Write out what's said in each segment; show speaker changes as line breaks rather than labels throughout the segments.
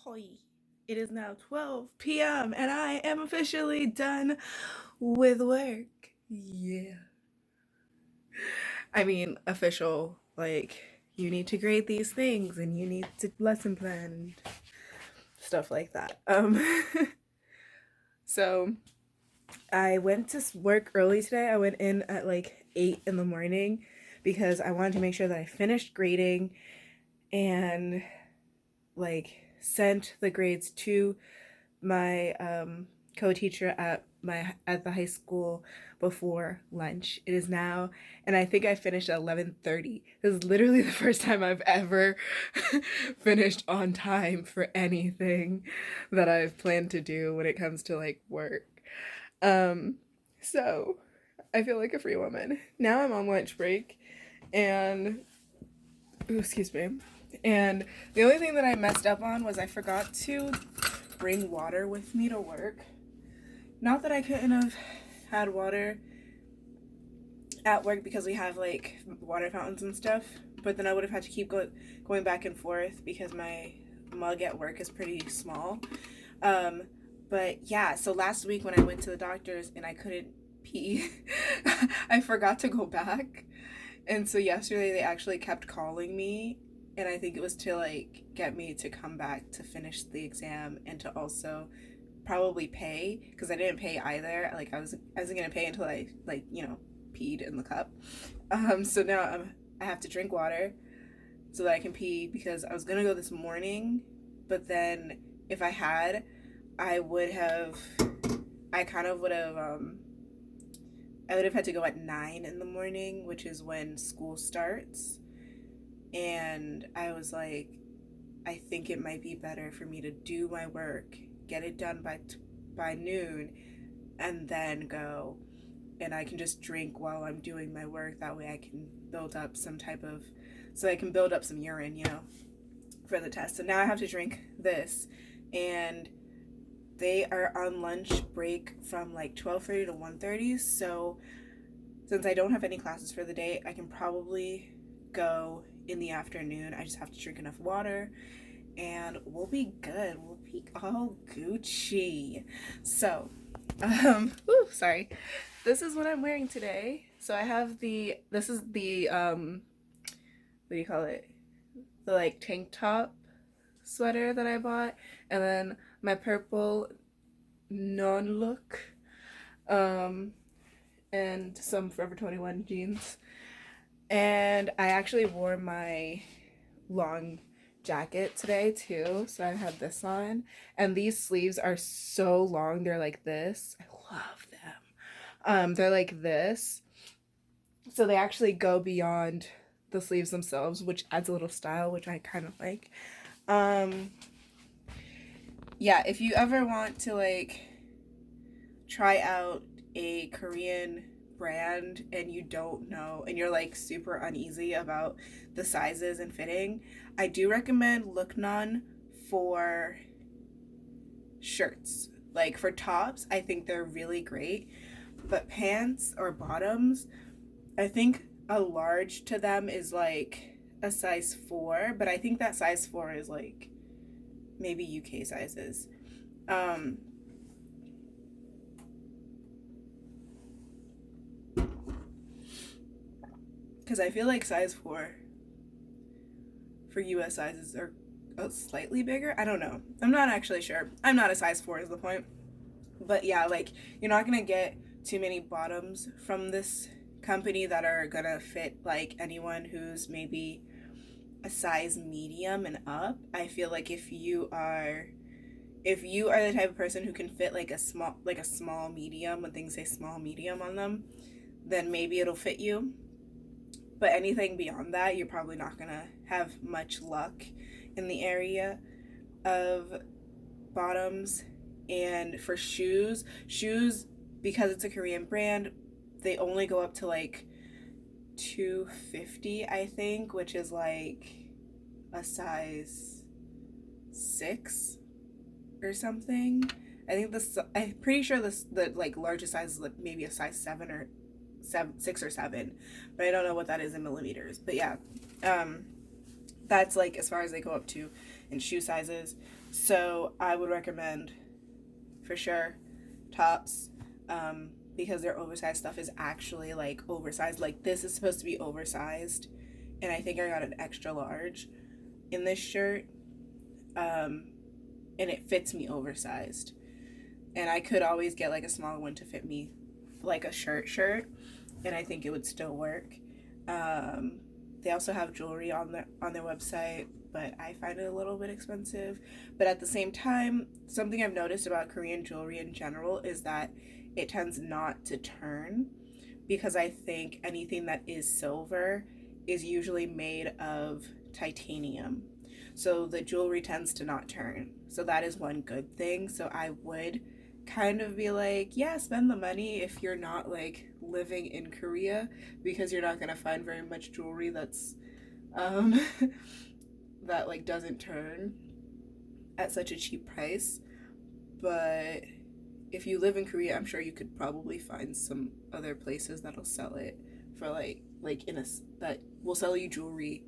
Ahoy! It is now 12 p.m. and I am officially done with work. Yeah. I mean, official, like, you need to grade these things and you need to lesson plan and stuff like that. So I went to work early today. I went in at like 8 in the morning because I wanted to make sure that I finished grading and like sent the grades to my co-teacher at the high school before lunch. It is now, and I think I finished at 11:30. This is literally the first time I've ever finished on time for anything that I've planned to do when it comes to like work. Um, so I feel like a free woman. Now I'm on lunch break and ooh, excuse me. And the only thing that I messed up on was I forgot to bring water with me to work. Not that I couldn't have had water at work because we have like water fountains and stuff, but then I would have had to keep going back and forth because my mug at work is pretty small. But yeah, so last week when I went to the doctor's and I couldn't pee, I forgot to go back. And so yesterday they actually kept calling me, and I think it was to like get me to come back to finish the exam and to also probably pay because I didn't pay either. Like I wasn't gonna pay until I like peed in the cup. So now I have to drink water so that I can pee because I was gonna go this morning, but then if I had, I would have. I kind of would have. I would have had to go at 9 in the morning, which is when school starts. And I was like, I think it might be better for me to do my work, get it done by noon, and then go. And I can just drink while I'm doing my work. That way I can build up some type of, so I can build up some urine, for the test. So now I have to drink this. And they are on lunch break from like 12:30 to 1:30. So since I don't have any classes for the day, I can probably go in the afternoon. I just have to drink enough water and we'll be good. We'll be all Gucci. So, sorry. This is what I'm wearing today. So I have this is the, what do you call it? The like tank top sweater that I bought. And then my purple non-look, and some Forever 21 jeans. And I actually wore my long jacket today too, so I have this on. And these sleeves are so long, they're like this. I love them. They're like this. So they actually go beyond the sleeves themselves, which adds a little style, which I kind of like. Yeah, if you ever want to like try out a Korean brand and you don't know and you're like super uneasy about the sizes and fitting, I do recommend Looknon for shirts. Like for tops, I think they're really great, but pants or bottoms, I think a large to them is like a size 4, but I think that size 4 is like maybe UK sizes. Because I feel like size 4 for US sizes are slightly bigger. I don't know. I'm not actually sure. I'm not a size 4 is the point. But yeah, like you're not going to get too many bottoms from this company that are going to fit like anyone who's maybe a size medium and up. I feel like if you are the type of person who can fit like a small medium, when things say small medium on them, then maybe it'll fit you. But anything beyond that, you're probably not going to have much luck in the area of bottoms. And for shoes, because it's a Korean brand, they only go up to like 250, I think, which is like a size 6 or something. I'm pretty sure the like largest size is like maybe a size 7 or 6 or 7, but I don't know what that is in millimeters. But yeah, that's like as far as they go up to. and shoe sizes. So I would recommend for sure tops, because their oversized stuff is actually like oversized. Like this is supposed to be oversized, and I think I got an extra large in this shirt, and it fits me oversized. And I could always get like a small one to fit me like a shirt, and I think it would still work. They also have jewelry on their website, but I find it a little bit expensive. But at the same time, something I've noticed about Korean jewelry in general is that it tends not to turn, because I think anything that is silver is usually made of titanium. So the jewelry tends to not turn. So that is one good thing. So I would kind of be like, yeah, spend the money if you're not like living in Korea, because you're not going to find very much jewelry that's um that like doesn't turn at such a cheap price. But if you live in Korea, I'm sure you could probably find some other places that'll sell it for like in a that will sell you jewelry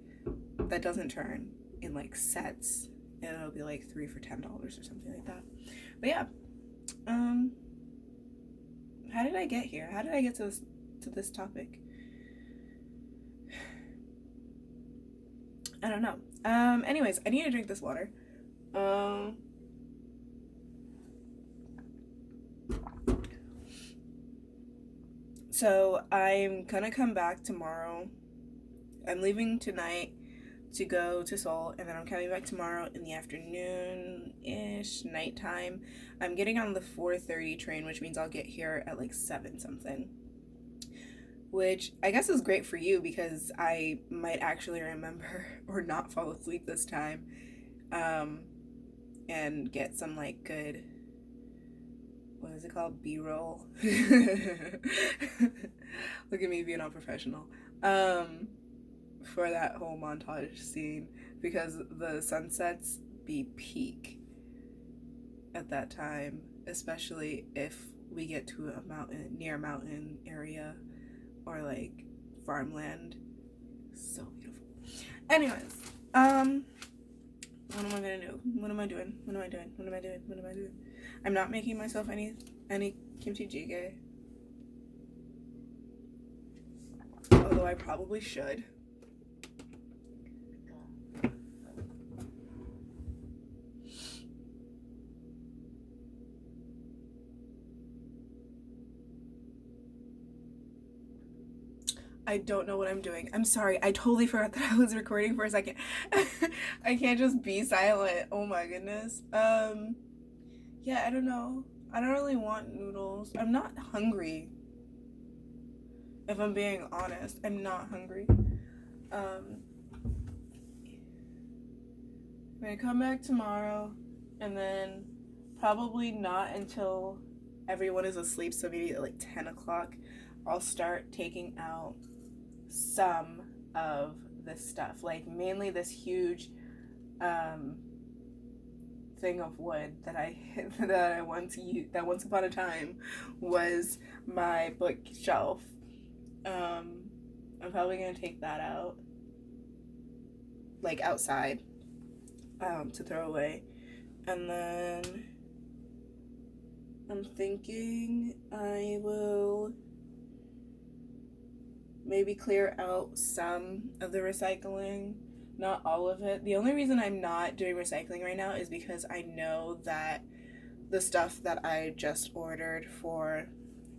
that doesn't turn in like sets, and it'll be like 3 for $10 or something like that. But yeah, how did I get here? How did I get to this topic? I don't know. Anyways, I need to drink this water. So I'm gonna come back tomorrow. I'm leaving tonight to go to Seoul, and then I'm coming back tomorrow in the afternoon-ish, nighttime. I'm getting on the 4:30 train, which means I'll get here at like 7 something. Which I guess is great for you, because I might actually remember or not fall asleep this time, and get some like good, what is it called, B-roll. Look at me being unprofessional. For that whole montage scene, because the sunsets be peak at that time, especially if we get to near a mountain area or like farmland. So beautiful. Anyways, what am I gonna do? What am I doing? I'm not making myself any kimchi jjigae, although I probably should. I don't know what I'm doing. I'm sorry. I totally forgot that I was recording for a second. I can't just be silent. Oh my goodness. Yeah, I don't know. I don't really want noodles. I'm not hungry. If I'm being honest, I'm not hungry. I'm gonna come back tomorrow, and then probably not until everyone is asleep, so maybe at like 10 o'clock, I'll start taking out some of this stuff, like mainly this huge thing of wood that I once used, that once upon a time was my bookshelf. I'm probably gonna take that out, like outside, to throw away, and then I'm thinking I will maybe clear out some of the recycling, not all of it. The only reason I'm not doing recycling right now is because I know that the stuff that I just ordered for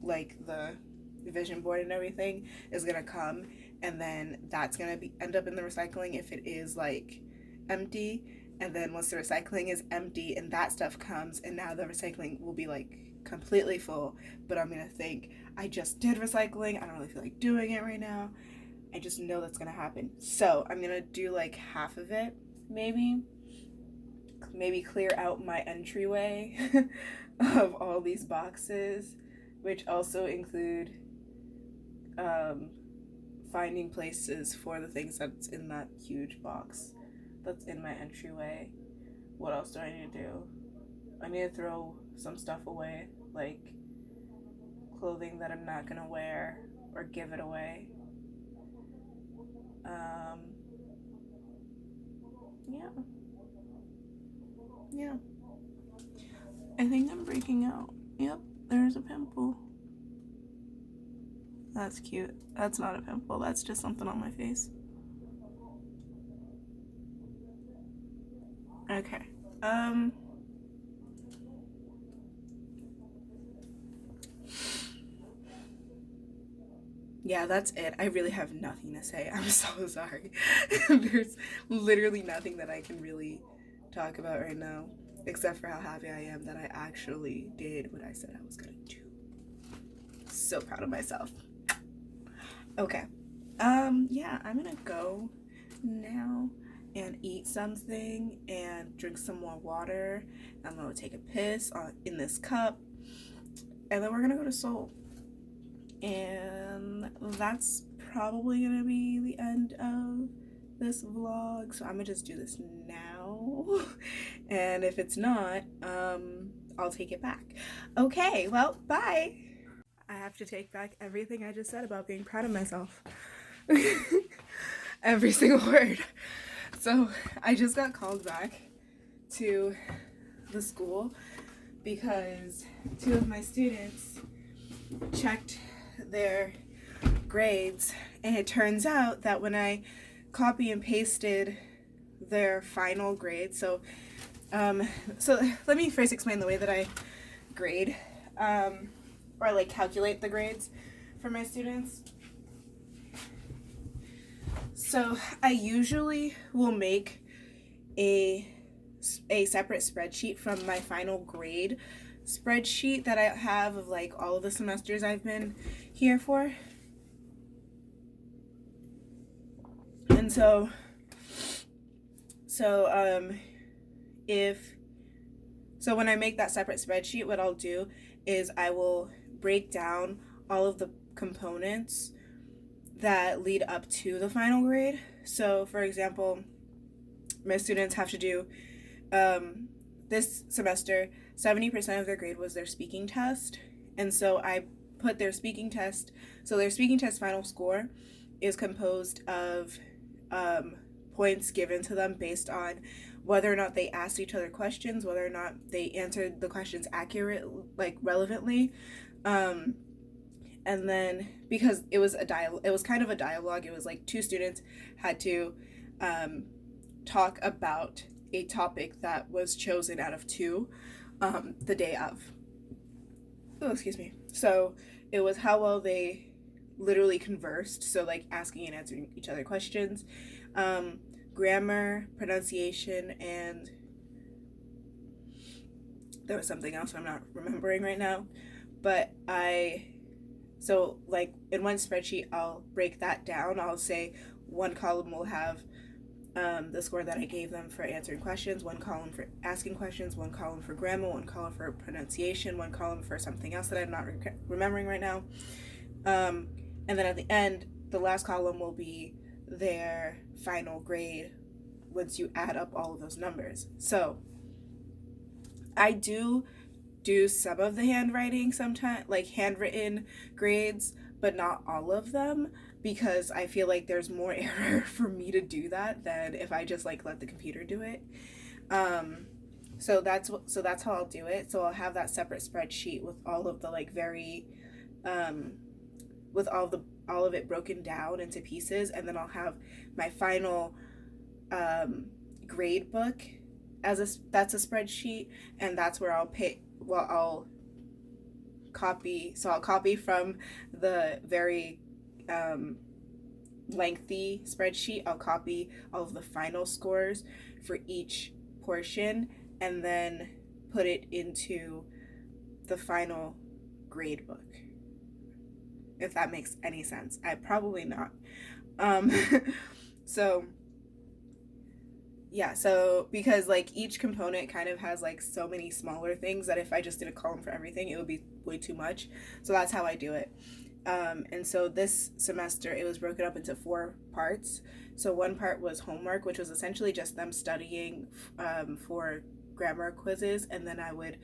like the vision board and everything is gonna come, and then that's gonna end up in the recycling if it is like empty. And then once the recycling is empty and that stuff comes, and now the recycling will be like completely full, but I'm gonna think, I just did recycling, I don't really feel like doing it right now. I just know that's gonna happen. So I'm gonna do like half of it, maybe clear out my entryway of all these boxes, which also include finding places for the things that's in that huge box that's in my entryway. What else do I need to do? I need to throw some stuff away, like clothing that I'm not gonna wear, or give it away. Yeah. Yeah. I think I'm breaking out. Yep, there's a pimple. That's cute. That's not a pimple. That's just something on my face. Okay. Yeah, that's it. I really have nothing to say. I'm so sorry. There's literally nothing that I can really talk about right now, except for how happy I am that I actually did what I said I was gonna do. So proud of myself. Okay. Yeah, I'm gonna go now and eat something and drink some more water. I'm gonna take a piss in this cup, and then we're gonna go to Seoul. And that's probably gonna be the end of this vlog. So I'm gonna just do this now. And if it's not, I'll take it back. Okay, well, bye. I have to take back everything I just said about being proud of myself. Every single word. So I just got called back to the school because two of my students checked their grades, and it turns out that when I copy and pasted their final grade, so let me first explain the way that I grade, or like calculate the grades for my students. So I usually will make a separate spreadsheet from my final grade spreadsheet that I have of like all of the semesters I've been here for. And so when I make that separate spreadsheet, what I'll do is I will break down all of the components that lead up to the final grade. So for example, my students have to do this semester 70% of their grade was their speaking test, and so I put their speaking test, so their speaking test final score is composed of points given to them based on whether or not they asked each other questions, whether or not they answered the questions accurate, like relevantly, and then because it was kind of a dialogue. It was like two students had to talk about a topic that was chosen out of two the day of. Oh, excuse me. So it was how well they literally conversed, so like asking and answering each other questions, grammar, pronunciation, and there was something else I'm not remembering right now. But so like in one spreadsheet, I'll break that down. I'll say one column will have the score that I gave them for answering questions, one column for asking questions, one column for grammar, one column for pronunciation, one column for something else that I'm not remembering right now. And then at the end, the last column will be their final grade once you add up all of those numbers. So I do some of the handwriting sometimes, like handwritten grades, but not all of them, because I feel like there's more error for me to do that than if I just like let the computer do it. So that's how I'll do it. So I'll have that separate spreadsheet with all of the like very with all of it broken down into pieces, and then I'll have my final grade book that's a spreadsheet, and that's where I'll copy. So I'll copy from the very lengthy spreadsheet. I'll copy all of the final scores for each portion and then put it into the final grade book, if that makes any sense. Probably not. So yeah, so because like each component kind of has like so many smaller things that if I just did a column for everything, it would be way too much. So that's how I do it. And so this semester it was broken up into 4 parts. So one part was homework, which was essentially just them studying for grammar quizzes, and then I would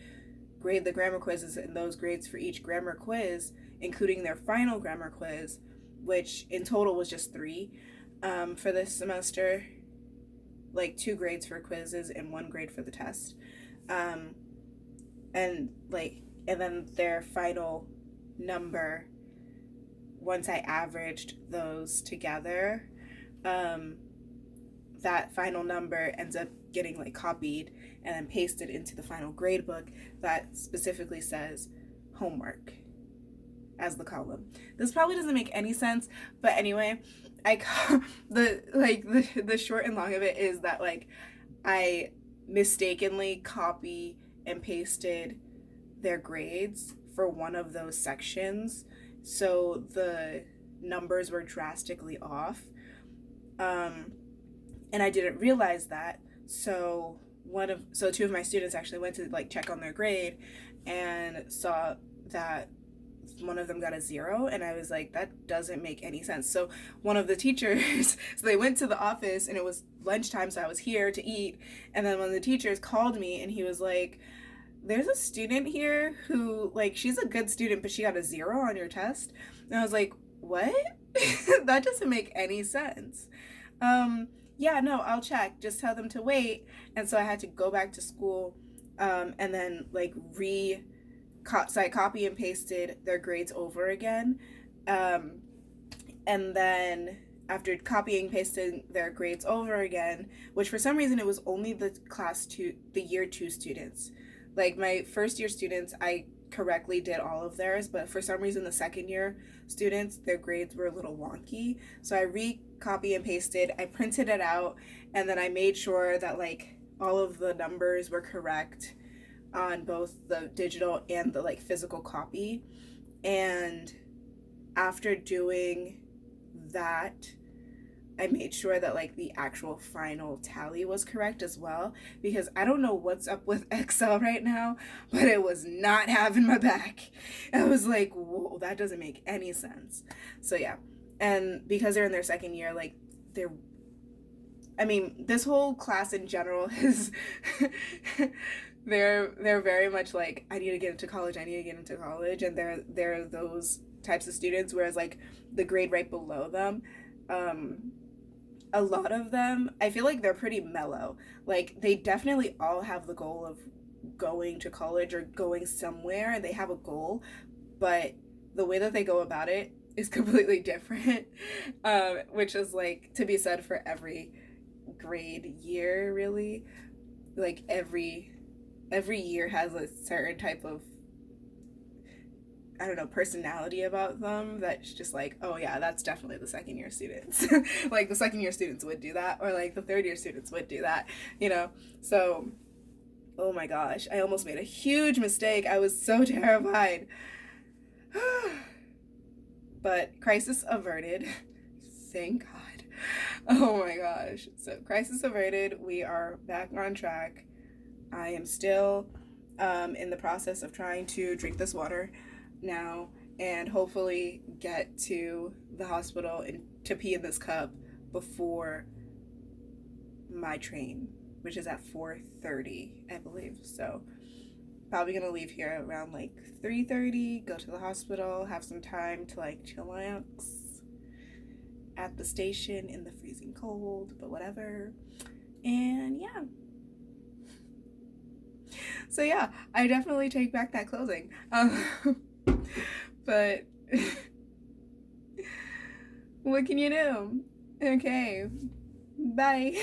grade the grammar quizzes and those grades for each grammar quiz, including their final grammar quiz, which in total was just 3 for this semester, like 2 grades for quizzes and 1 grade for the test. And like, and then their final number, once I averaged those together, um, that final number ends up getting like copied and then pasted into the final grade book that specifically says homework as the column. This probably doesn't make any sense, but anyway, the short and long of it is that like I mistakenly copy and pasted their grades for one of those sections, so the numbers were drastically off. And I didn't realize that. So two of my students actually went to like check on their grade and saw that one of them got a 0, and I was like, that doesn't make any sense. So one of the teachers, so they went to the office, and it was lunchtime, so I was here to eat, and then one of the teachers called me, and he was like, there's a student here who, like, she's a good student, but she got a 0 on your test. And I was like, what? That doesn't make any sense. Yeah, no, I'll check. Just tell them to wait. And so I had to go back to school, and then like so I copy and pasted their grades over again. And then after copying and pasting their grades over again, which for some reason it was only the year 2 students. Like my first year students, I correctly did all of theirs, but for some reason the second year students, their grades were a little wonky. So I copy and pasted, I printed it out, and then I made sure that like all of the numbers were correct on both the digital and the like physical copy. And after doing that, I made sure that like the actual final tally was correct as well, because I don't know what's up with Excel right now, but it was not having my back. I was like, whoa, that doesn't make any sense. So yeah, and because they're in their second year, like this whole class in general is they're very much like, I need to get into college, and they're those types of students, whereas like the grade right below them, a lot of them, I feel like they're pretty mellow. Like they definitely all have the goal of going to college or going somewhere, and they have a goal, but the way that they go about it is completely different, which is like to be said for every grade year, really. Like every year has a certain type of, I don't know, personality about them that's just like, oh yeah, that's definitely the second year students. Like the second year students would do that, or like the third year students would do that, you know? So, oh my gosh, I almost made a huge mistake. I was so terrified. But crisis averted. Thank God. Oh my gosh. So crisis averted. We are back on track. I am still in the process of trying to drink this water now and hopefully get to the hospital and to pee in this cup before my train, which is at 4:30, I believe. So probably gonna leave here around like 3:30, go to the hospital, have some time to like chillax at the station in the freezing cold, but whatever. And yeah. So yeah, I definitely take back that closing. But what can you do? Okay, bye.